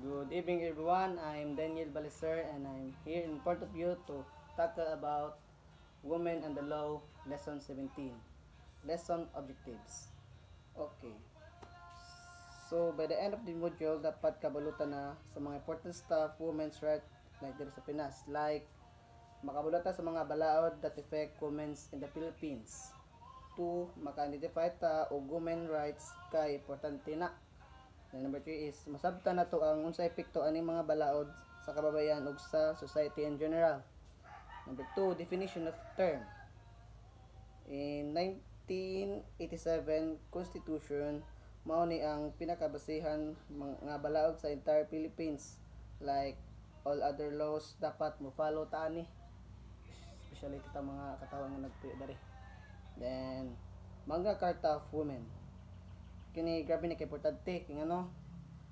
Good evening everyone, I'm Daniel Baliser and I'm here in front of you to tackle about Women and the Law, Lesson 17. Lesson Objectives. Okay, so by the end of the module, dapat kabalutan na sa mga important stuff, women's right, like dito sa Pinas. Like, makabalutan sa mga balaod that affect women's in the Philippines. 2. Maka-identify ta o women rights kay importante na. And number 3 is masabtan na to ang unsa epekto aning mga balaod sa kababayan ug sa society in general. Number 2, definition of term. In 1987 Constitution, mao ni ang pinakabasihan mga balaod sa entire Philippines. Like all other laws dapat mo follow ta ani. Especially kita mga katawan nga nagpuyo dari. Then Magna Carta of Women. Kini grabe ni kay importante kay ano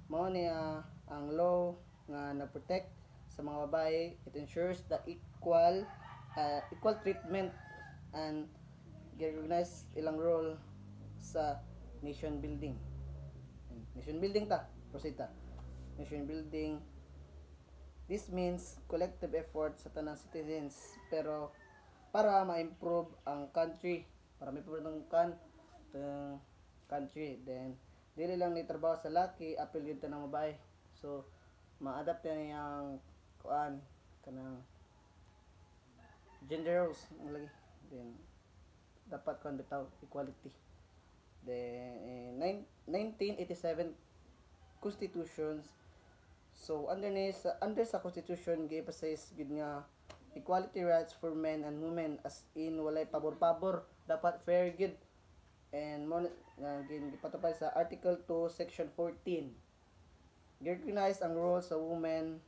mao ni ang law nga nag-protect sa mga babae. It ensures the equal treatment and recognize ilang role sa nation building. Nation building ta, proceed ta. Nation building. This means collective effort sa tanang citizens pero para ma-improve ang country, para ma-improve ang country. Then dili lang ni trabaho sa laki, apil gyud tanang babae. So ma-adapt na niyang kuan kanang gender roles lagi. Then dapat kuan bitaw equality. Then 1987 constitutions, so under sa constitution gi-emphasize gid nga equality rights for men and women, as in walay pabor-pabor, dapat fair gid. And mo gipatupad sa Article 2 Section 14, recognize ang role sa women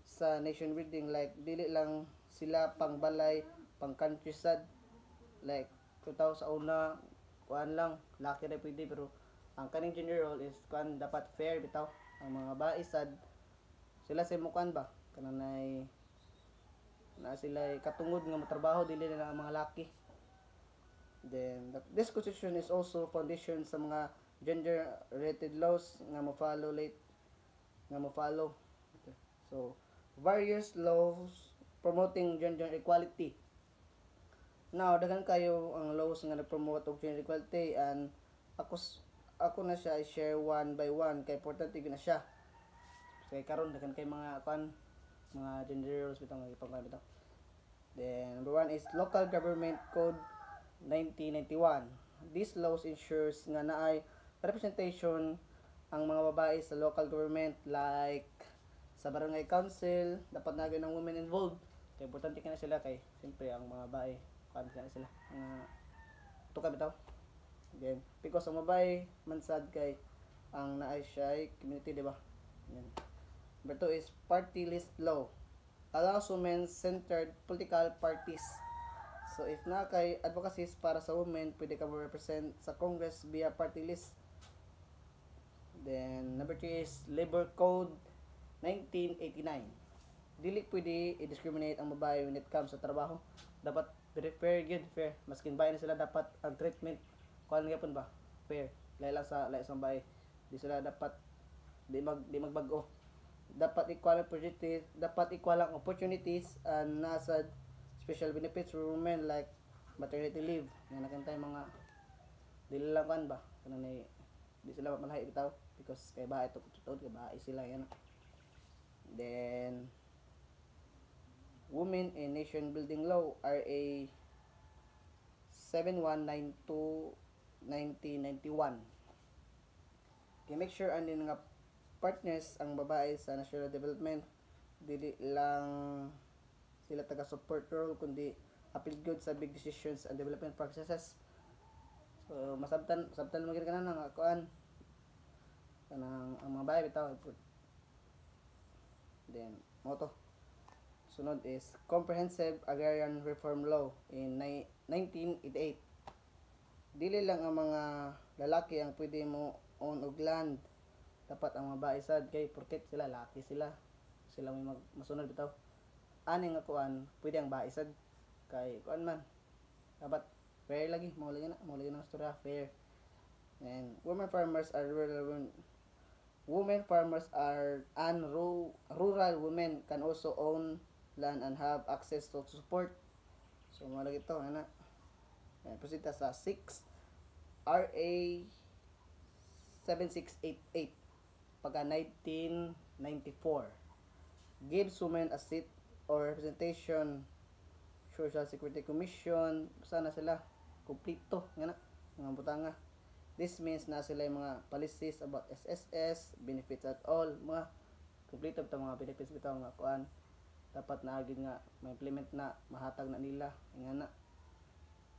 sa nation building. Like dili lang sila pang balay, pang countryside, like kutaw sa una kuan lang laki na pwede, pero ang kaning gender role is kuan dapat fair bitaw. Ang mga baisad sila sa mukan ba kanang na sila katungod nga matrabaho, dili na ang mga laki. Then this constitution is also foundation sa mga gender related laws nga mo-follow. Okay. So various laws promoting gender equality. Now daghan kayo ang laws nga nag-promote og gender equality, and ako na siya i-share one by one kay importante gyud na siya. Kay karon daghan kay mga mga gender roles bitaw nga ipangkan bitaw. Then number 1 is Local Government Code 1991. These laws ensures nga naay representation ang mga babae sa local government, like sa barangay council dapat na ng women involved. Kaya importante kana sila kay siyempre ang mga babae kan sila nga tuka bitaw. Then because ang babae man sad kay ang naay siya community, di ba? Yan. Number 2 is party list law. Allows women-centered political parties. So if na kay advocacies para sa women, pwede ka ma-represent sa Congress via party list. Then number 3 is Labor Code 1989. Dili pwede i-discriminate ang babae when it comes sa trabaho. Dapat very fair gyud, fair. Maskin bae na sila, dapat ang treatment kuan gyapon ba? Fair. Lain sa bae. Di sila dapat di magbago. Dapat equal opportunities, ang opportunities and nasa special benefits for women like maternity leave. Nga nakantay mga dili lang kan ba? Kanang di sila malahi bitaw because kay bahay to tutod kay bahay sila yan. Then Women in Nation Building Law RA 7192 1991. Okay, make sure andin nga partners ang babae sa national development, dili lang sila taga-support role kundi apil good sa big decisions and development processes. So masabtan mo gid kana nga kuan kanang ang mga babae bitaw. Then moto sunod is Comprehensive Agrarian Reform Law in 1988. Dili lang ang mga lalaki ang pwede mo own og land, dapat ang mga babae sad kay porket sila laki sila may masunod bitaw. Ani nga kuan pwede ang babae sad kay kuan man dapat fair lagi, mo lagi na istorya fair. And women farmers are Women farmers are and rural women can also own land and have access to support. So mga lagi ito, ana. Presita sa 6 RA 7688 pagka 1994 gives women a seat or representation. Social Security Commission, sana sila kumplito nga na mga butanga. This means na sila yung mga policies about SSS, benefits at all, mga kumplito bitaw mga benefits bitaw nga kuan dapat na agad nga ma-implement na mahatag na nila nga na.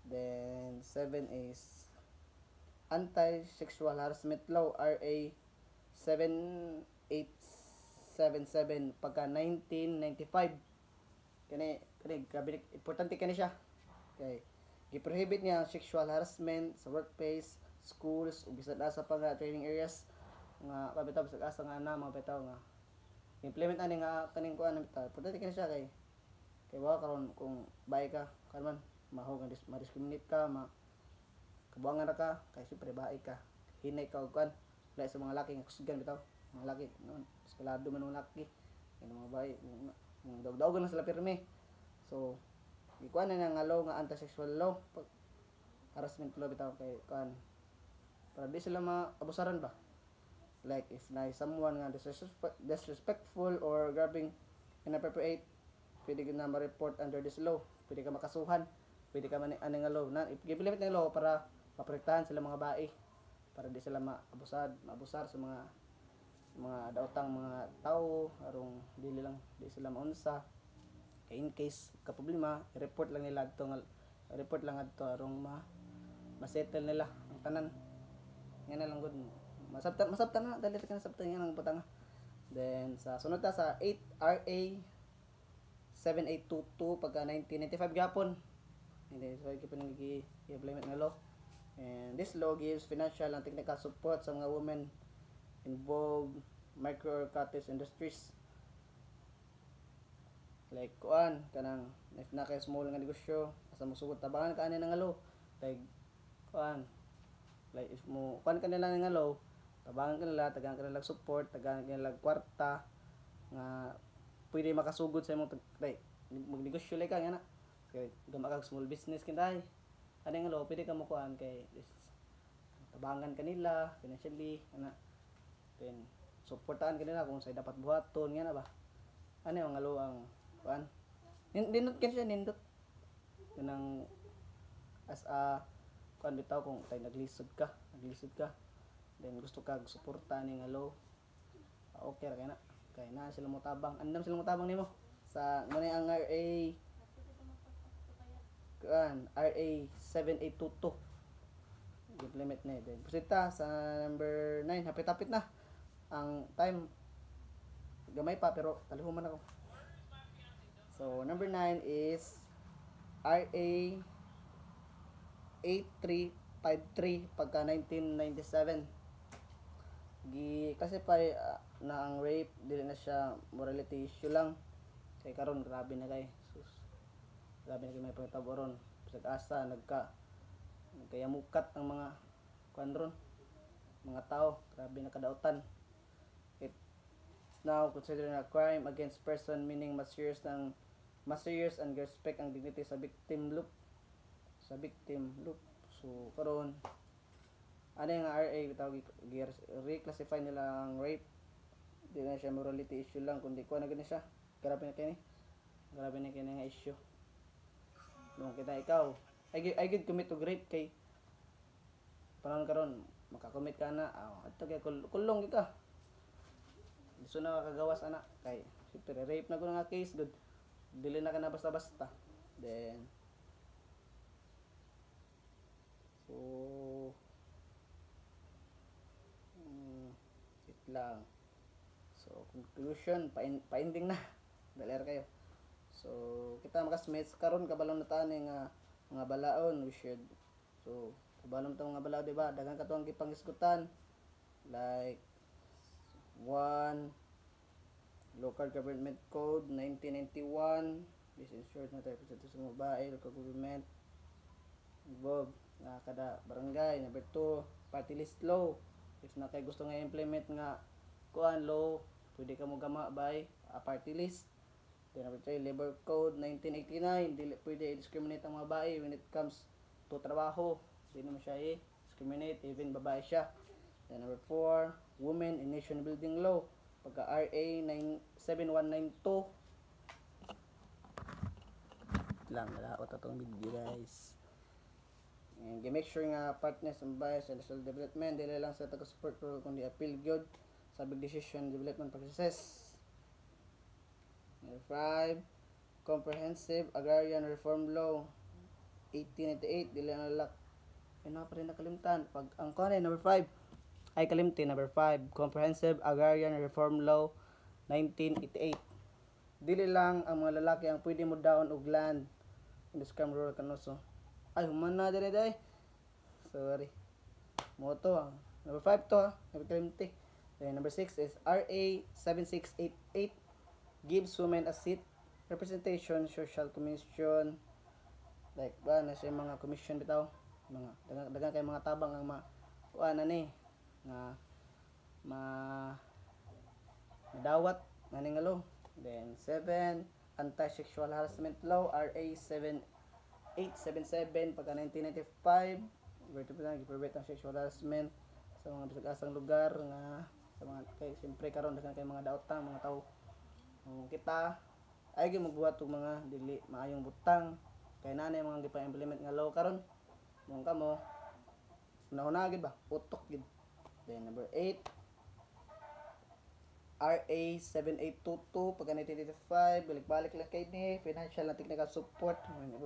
Then 7 is Anti-Sexual Harassment Law RA 7877 pagka 1995 kani grabe importante kani siya kay giprohibit niya ang sexual harassment sa workplace, schools ug bisan asa pa nga training areas nga pabitaw sa asa nga na mga bitaw nga implement ani nga kaning kuan bitaw importante kani siya kay wa karon kung bay ka karon man mahog nga ma-discriminate ka kabuangan ra ka kay siyempre bahay ka hinay ka og kuan lahi sa mga laki nga kusgan bitaw mga laki noon eskalado man mga laki kay mga bahay daw-daw na sila pirmi. So ikuan na nga law nga anti-sexual law harassment law bitaw kay kuan para di sila maabusaran ba, like if na someone nga disrespectful or grabbing inappropriate pwede ka na ma-report under this law, pwede ka makasuhan, pwede ka man ani nga law na i-implement ng law para maprotektahan sila mga bae para di sila maabusar sa mga daotang mga tao arong dili lang di sila maunsa kay in case ka problema i-report lang nila adto nga report lang adto arong ma-settle nila ang tanan nga na lang gud masabtan na dali ka na sabtan nga nang butanga. Then sa sunod ta sa 8 RA 7822 pagka 1995 gapon hindi so gyapon gi-implement nga law, and this law gives financial and technical support sa mga women involved micro or cottage industries like kuan kanang if na kay small nga negosyo asa mo sugod tabangan ka ani nga law like kuan like if mo kuan kanila nga law tabangan kanila tagaan kanila support tagaan kanila kwarta nga pwede makasugod sa imong like magnegosyo like ka nga na kay gama kag small business kinday ani nga law pwede ka mo kuan kay tabangan kanila financially ana then suportahan kanila kung sa dapat buhaton nga na ba ano yung ngalo ang kuan nindot kin siya nindot kanang as a kuan bitaw kung tay naglisod ka then gusto ka suportahan ni ngalo okay ra kay na sila mo tabang andam sila mo tabang nimo sa mo ang RA kuan RA 7822 implement na din pusita sa number 9 hapit-hapit na ang time gamay pa pero talihuman ako. So number 9 is RA 8353 pagka 1997 gi-classify na ang rape dili na siya morality issue lang kay karon grabe na kay sus grabe na kay may pangtabo ron sa asa nagkayamukat ang mga kuan ron mga tao grabe na kadautan. Now considered a crime against person meaning mas serious and respect ang dignity sa victim loop so karon ano yung RA bitawag reclassify nila ang rape di na siya morality issue lang kundi kuha na gani siya grabe na kini nga issue nung kita ikaw I could commit to rape kay panahon karon makakommit ka na ato kay kulong ka gusto na kagawas anak kay siyempre rape na ko nga case good dili na ka na basta-basta then so it lang so conclusion pa-ending na daler kayo so kita makasmates karon kabalon na tani nga mga balaon we should so kabalon ta mga balaod diba daghan ka to ang gipangisgutan like 1 Local Government Code 1991 this ensures na tayo sa mga babae local government involved nga kada barangay. Number 2 party list law if na kay gusto nga implement nga kuan law, pwede ka mo gama by party list. Then number 3, Labor Code 1989, dili pwede i-discriminate ang mga babae when it comes to trabaho. Hindi mo siya i-discriminate even babae siya. Then number 4, Women in Nation Building Law, pagka RA 7192. Lang wala ko tatong video guys. And make sure nga partners and bias and social development dili lang sa taga-support pero kundi appeal gyud sa big decision development process. Number 5, Comprehensive Agrarian Reform Law 1898, dili lang lalak. Ano pa rin nakalimtan pag ang kuan number 5 ay kalimti. Number 5, Comprehensive Agrarian Reform Law 1988, dili lang ang mga lalaki ang pwede mo daon og land in the scam rural kanoso. Ay human na dire day, sorry mo to number 5 to number 20. Then number 6 is RA 7688, gives women a seat representation social commission, like ba na sa mga commission bitaw, mga dagang kay mga tabang ang kuan ani nga madawat ngani nga law. Then 7, Anti-Sexual Harassment Law RA 7877, pagka 1995, i-prevent ang sexual harassment sa mga bisag-asang lugar nga sa mga kay siyempre karon dagan kay mga daotang mga tao kita ay gyud magbuhat og mga dili maayong butang kay nanay mga gipa-implement nga law karon mong kamo una-una gid ba utok gid. Then number 8, RA 7822, pagka 1985, balik-balik lang kay ni financial and technical support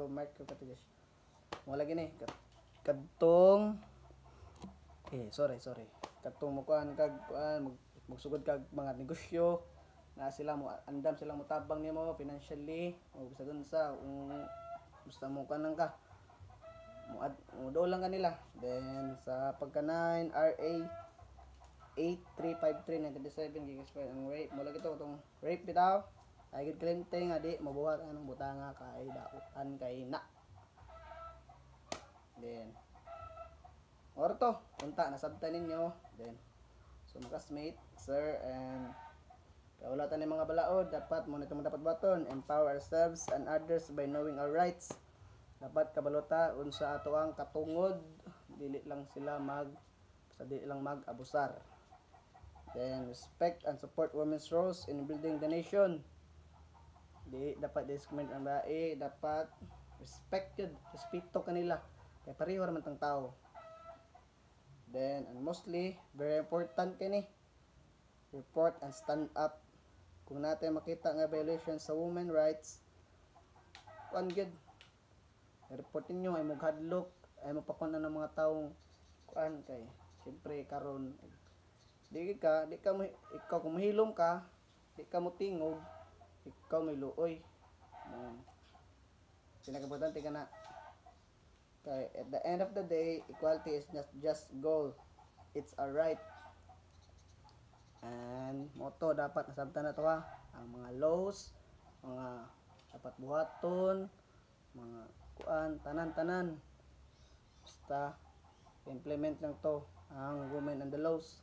micro categories mo lagi ni kadtong sorry kadtong mo kuan kag magsugod kag mga negosyo na sila mo andam sila mo tabang nimo financially o bisag unsa gusto mo kanang ka mo do lang kanila. Then sa pagka 9, RA 8353 1997, gigas ang rape mo lagi to tong rape bitaw ay gid klente nga di mabuhat anong butanga kay dautan kay na. Then orto unta nasabtan ninyo. Then so mga classmate sir and kaulatan ni mga balaod dapat mo nito dapat baton empower ourselves and others by knowing our rights. Dapat kabalota unsa ato ang katungod dili lang mag-abusar. Then respect and support women's roles in building the nation. Di dapat discriminate ang bae, dapat respect yun, respeto kanila kay pareho naman tang tao. Then and mostly very important kini report and stand up kung natin makita nga violation sa women rights kuan gid report ninyo ay maghadlok ay mapakon ng mga taong kuan kay siyempre karon ikaw kung mahilom ka di ka mo tingog ikaw may luoy pinakaimportante ka na kay at the end of the day equality is not just goal, it's a right. And moto dapat nasabtan na to ang mga laws mga dapat buhaton mga kuan tanan basta implement lang to ang women and the laws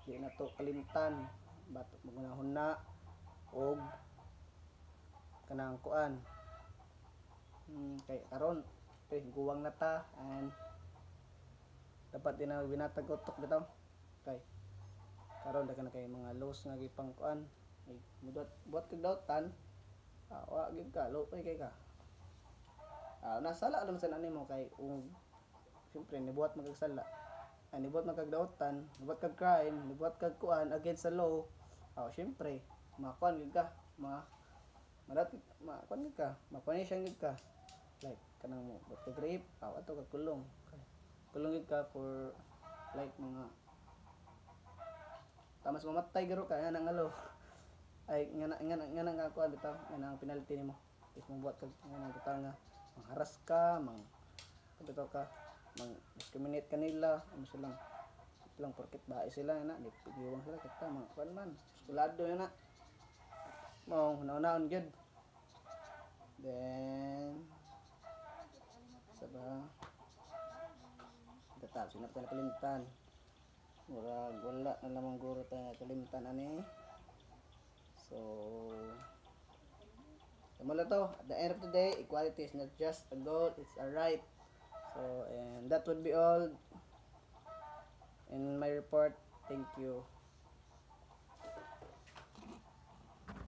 di na to kalimtan bato magunahon na og kanang kuan kay karon guwang na ta and dapat din na binatag utok bitaw kay karon dagan na kay mga laws nga gipang kuan buhat kag dautan wa gid ka lupay kay ka nasala lang sa nimo kay siyempre nibuhat magagsala nibuhat magkagdautan nibuhat kag crime nibuhat kag kuan against the law siyempre makuan gid ka kuan gid ka mapunishan gid ka like kanang mo buhat kag rape ato kag kulong gid ka for like mga tamas mamatay garo ka nga law ay nga nga kuan bitaw nga ang penalty nimo is mabuhat kag nga bitaw nga mangharas ka bitaw ka discriminate kanila silang porket bae sila na giwang sila kita mga kuan man eskulado na mo hunaon gyud. Then saba dapat sinap na kalimtan Murag wala na namang guro tayo kalimtan ani. So, mula to, at the end of the day, equality is not just a goal, it's a right. So, and that would be all in my report. Thank you.